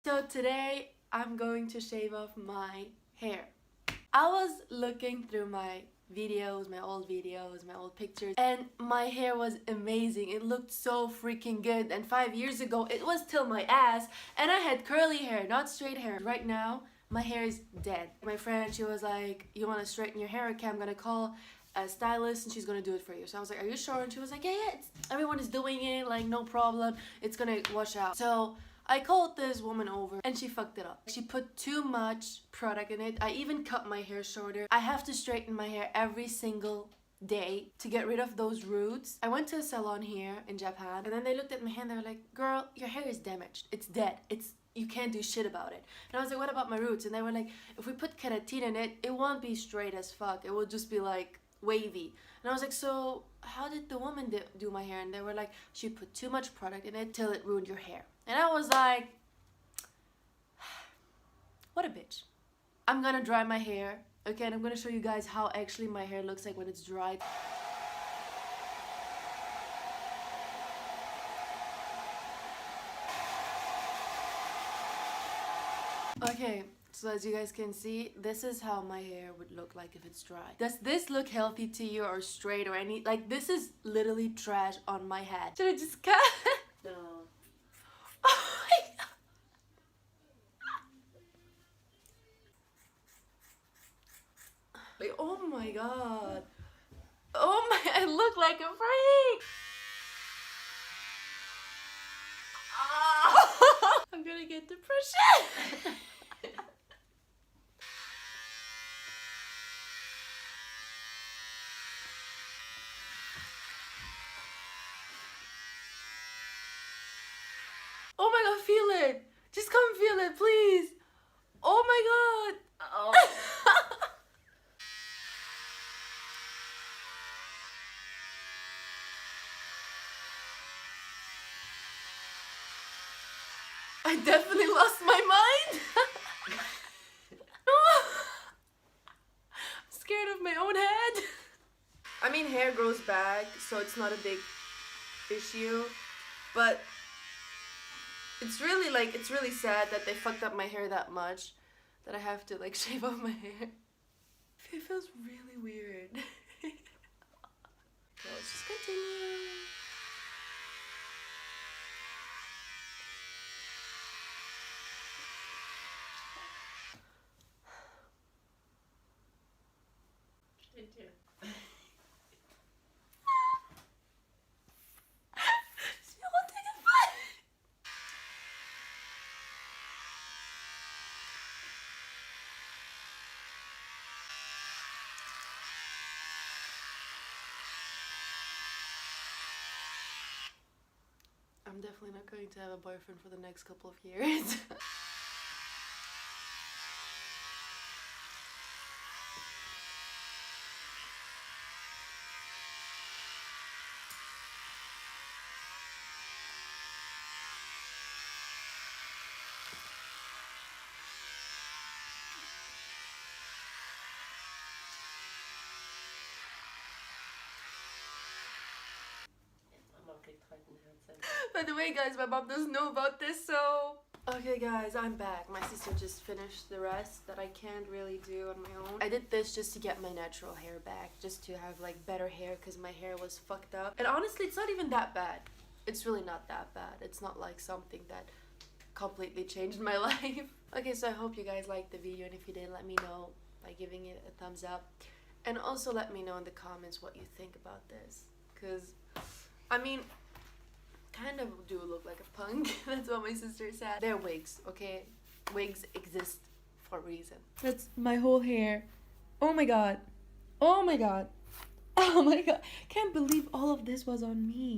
So today I'm going to shave off my hair. I was looking through my videos, my old pictures, and my hair was amazing. It looked so freaking good. And 5 years ago it was till my ass and I had curly hair, not straight hair. Right now my hair is dead. My friend, she was like, you want to straighten your hair? Okay, I'm gonna call a stylist and she's gonna do it for you. So I was like, are you sure? And she was like, yeah, everyone is doing it, like no problem, it's gonna wash out. So I called this woman over and she fucked it up. She put too much product in it. I even cut my hair shorter. I have to straighten my hair every single day to get rid of those roots. I went to a salon here in Japan and then they looked at my hair and they were like, girl, your hair is damaged. It's dead. You can't do shit about it. And I was like, what about my roots? And they were like, if we put keratin in it, it won't be straight as fuck. It will just be like wavy. And I was like, so how did the woman do my hair? And they were like, she put too much product in it till it ruined your hair. And I was like, what a bitch. I'm gonna dry my hair, okay, and I'm gonna show you guys how actually my hair looks like when it's dried. Okay, so as you guys can see, this is how my hair would look like if it's dry. Does this look healthy to you or straight or any? Like, this is literally trash on my head. Should I just cut? No. Like, oh my god. Oh my, I look like a freak. Oh, I'm gonna get depression. Oh my god, feel it. Just come feel it, please. Oh my god. Oh. I definitely lost my mind. No. I'm scared of my own head. I mean, hair grows back, so it's not a big issue, but it's really like, it's really sad that they fucked up my hair that much that I have to like shave off my hair. It feels really weird. So let's just continue. I'm definitely not going to have a boyfriend for the next couple of years. By the way, guys, my mom doesn't know about this, so... Okay, guys, I'm back. My sister just finished the rest that I can't really do on my own. I did this just to get my natural hair back, just to have, like, better hair, because my hair was fucked up. And honestly, it's not even that bad. It's really not that bad. It's not, like, something that completely changed my life. Okay, so I hope you guys liked the video, and if you did, let me know by giving it a thumbs up. And also let me know in the comments what you think about this, because, I mean, kind of do look like a punk. That's what my sister said. They're wigs, okay? Wigs exist for a reason. That's my whole hair. Oh my god. Oh my god. Oh my god. Can't believe all of this was on me.